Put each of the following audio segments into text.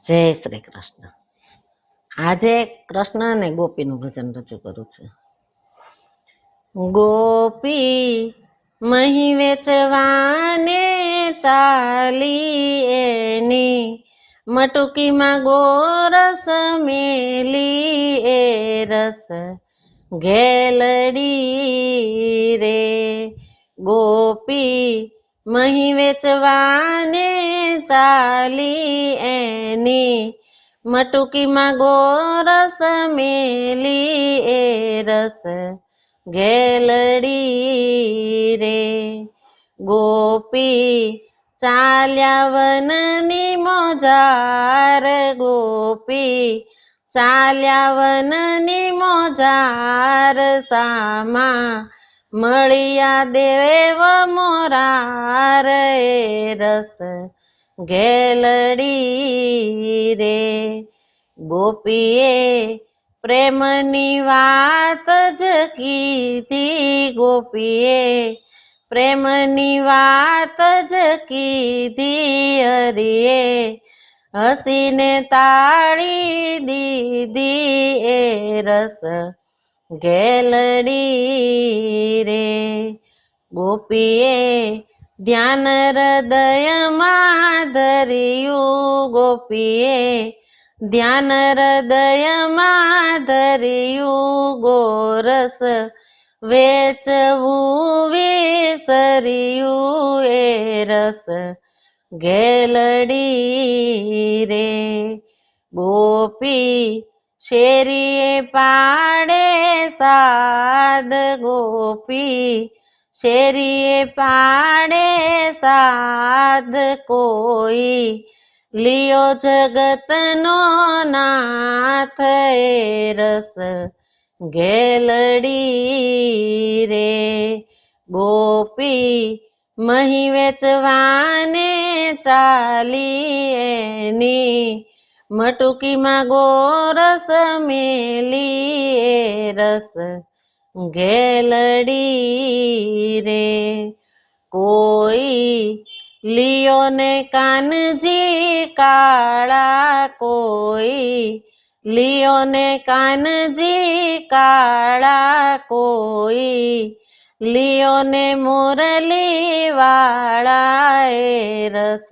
જય શ્રી કૃષ્ણ. આજે કૃષ્ણ અને ગોપીનું ભજન રજૂ કરું છું. ગોપી મહી વેચવાને ચાલી એની મટુકીમાં ગોરસ મેલી એ રસ ઘેલડી રે. ગોપી મહી વેચવાને ચાલી એની મટુકીમાં ગોરસ મેલી એ રસ ઘેલડી રે. ગોપી ચાલ્યા વનની મોજાર, ગોપી ચાલ્યા વનની મોજાર, સામા મળ્યા દેવ મોરાર એ રસ ઘેલડી રે. ગોપીએ પ્રેમની વાત જ કીધી, ગોપીએ પ્રેમની વાત જ કીધી, હરિએ હસીને તાળી દીધી એ રસ ઘેલડી રે. ગોપીએ ધ્યાન હૃદયમાં ધર્યું, ગોપીએ ધ્યાન હૃદયમાં ધર્યું, ગોરસ વેચવું વિસર્યું એ રસ ઘેલડી રે. ગોપી શેરીએ પાડે સાદ, ગોપી શેરીએ પાડે સાદ, કોઈ લિયો જગતનો નાથ એ રસ ઘેલડી રે. ગોપી મહી વેચવાને ચાલી એની મટુકીમાં ગોરસ મેલી એ રસ ઘેલડી રે. કોઈ લિયો ને કાનજી કાળા, કોઈ લિયો ને કાનજી કાળા, કોઈ લિયો ને મુરલી વાળા એ રસ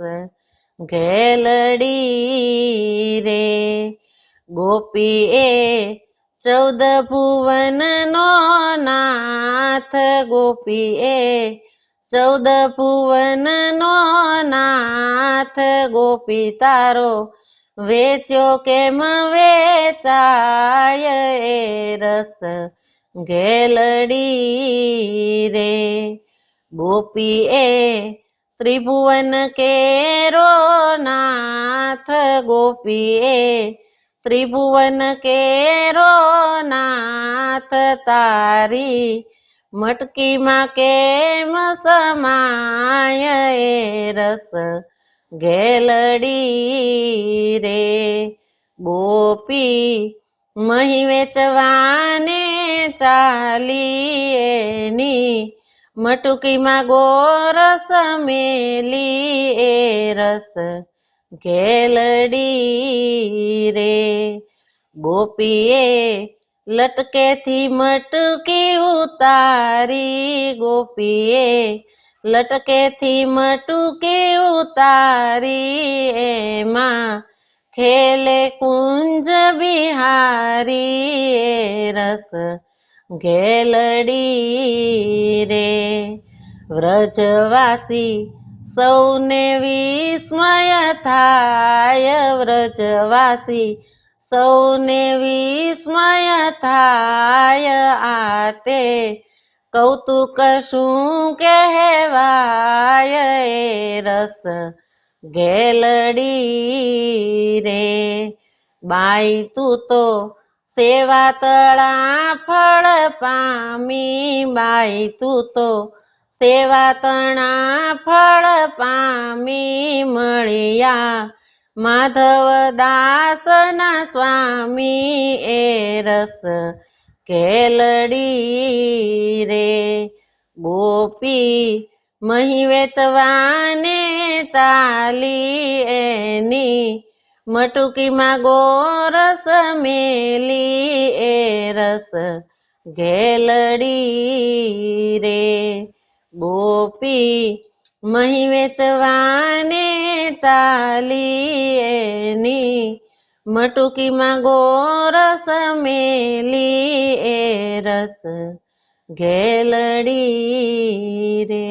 ઘેલડી રે. ગોપીએ 14 ભુવનનો નાથ, ગોપીએ 14 ભુવનનો નાથ, ગોપી તારો વેચ્યો કેમ વેચાય એ રસ ઘેલડી રે. ગોપીએ ત્રિભુવન કેરો નાથ, ગોપીએ ત્રિભુવન કેરો નાથ, તારી મટકીમાં કેમ સમાય એ રસ ઘેલડી રે. ગોપી મહી વેચવાને ચાલી એની મટુકીમાં ગોરસ મેલી એ રસ ઘેલડી રે. ગોપીએ લટકેથી મટકી ઉતારી, ગોપીએ લટકેથી મટકી ઉતારી, એમાં ખેલે કુંજ બિહારી એ રસ ઘેલડી રે. વ્રજવાસી સૌને વિસ્મય થાય, વ્રજવાસી સૌને વિસ્મય થાય, આતે કૌતુક શું કહેવાય એ રસ ઘેલડી રે. બાઈ તું તો સેવા તળા ફળ પામી, બાઈ તું તો સેવા તણા ફળ પામી, મળ્યા માધવ દાસના સ્વામી એ રસ ઘેલડી રે. ગોપી મહી વેચવાને ચાલી એની મટુકીમાં ગોરસ મેલી એ રસ ઘેલડી રે ગોપી મહી વેચવાને ચાલી એની મટુકીમાં ગોરસ મેલી એ રસ ઘેલડી રે